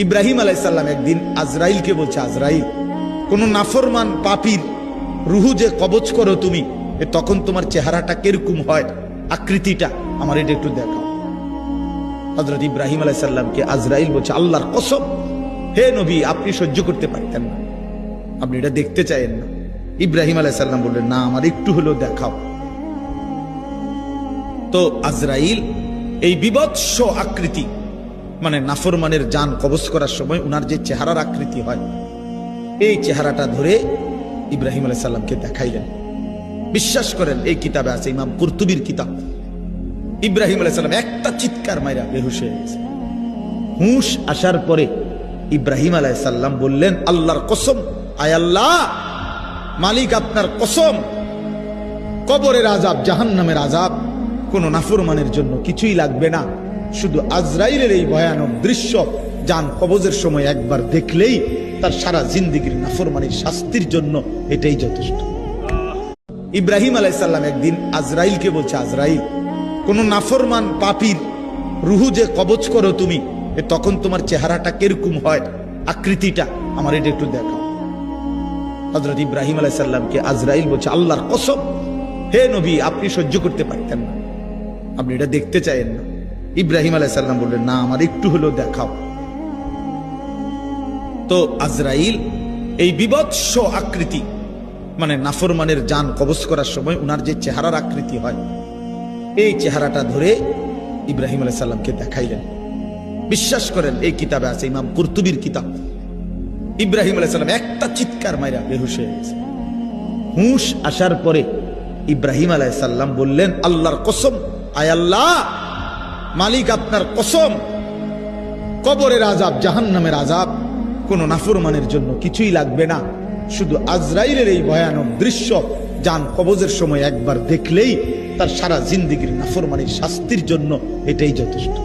ইব্রাহিম আলাইহিস সালাম একদিন আজরাইলকে বলছে, আজরাইল, কোন নাফরমান পাপীর রুহু যে কবজ করো তুমি, তখন তোমার চেহারাটা কিরকম হয়, আকৃতিটা আমার এটা একটু দেখাও। হযরত ইব্রাহিম আলাইহিস সালামকে আজরাইল বলছে, আল্লাহর কসম, হে নবী, আপনি সহ্য করতে পারতেন না, আপনি এটা দেখতে চাইেন না। ইব্রাহিম আলাইহিস সালাম বললেন, না, আমার একটু হলেও দেখাও। তো আজরাইল এই বিভৎস আকৃতি, মানে নাফরমানের জান কবজ করার সময় উনার যে চেহারার আকৃতি হয়, এই চেহারাটা ধরে ইব্রাহিম আলাইহিস সালামকে দেখাইলেন। বিশ্বাস করেন, এই কিতাবে আছে, ইমাম কুরতুবীর কিতাব। ইব্রাহিম আলাইহিস সালাম একটা চিৎকার মাইরা বেহুশ হয়ে গেছে। হুঁশ আসার পরে ইব্রাহিম আলাইহিস সালাম বললেন, আল্লাহর কসম, আয় আল্লাহ, মালিক আপনার কসম, কবরের আযাব, জাহান্নামের আযাব কোন নাফরমানের জন্য কিছুই লাগবে না, শুধু আজরাইলের এই ভয়ানক দৃশ্য জান কবজের সময় একবার দেখলেই তার সারা জিন্দেগীর নাফরমানির শাস্তির জন্য এটাই যথেষ্ট। ইব্রাহিম আলাইহিস সালাম একদিন আজরাইলকে বলছে, আজরাইল, কোন নাফরমান পাপীর রুহু যে কবজ করো তুমি, তখন তোমার চেহারাটা কিরকম হয়, আকৃতিটা আমার এটা একটু দেখাও। হযরত ইব্রাহিম আলাইহিস সালামকে আজরাইল বলছে, আল্লাহর কসম, হে নবী, আপনি সহ্য করতে পারতেন না, আপনি এটা দেখতে চাইেন না। ইব্রাহিম আলাইহিস সালাম বললেন, না, আমার একটু হলেও দেখাও। তো আজরাইল এই বিভৎস আকৃতি, মানে নাফরমানের জান কবজ করার সময় উনার যে চেহারার আকৃতি হয়, এই চেহারাটা ধরে ইব্রাহিম আলাইহিস সালামকে দেখাইলেন। বিশ্বাস করেন, এই কিতাবে আছে, ইমাম কুরতুবীর কিতাব। ইব্রাহিম আলাইহিস সালাম একটা চিৎকার মাইরা বেহুশ হয়ে গেছে। হুঁশ আসার পরে ইব্রাহিম আলাইহিস সালাম বললেন, আল্লাহর কসম, আয় আল্লাহ, মালিক আপনার কসম, কবরের আযাব, জাহান্নামের আযাব কোন নাফরমানের জন্য কিছুই লাগবে না, শুধু আজরাইলের এই ভয়ানক দৃশ্য জান কবজের সময় একবার দেখলেই তার সারা জিন্দেগীর নাফরমানির শাস্তির জন্য এটাই যথেষ্ট।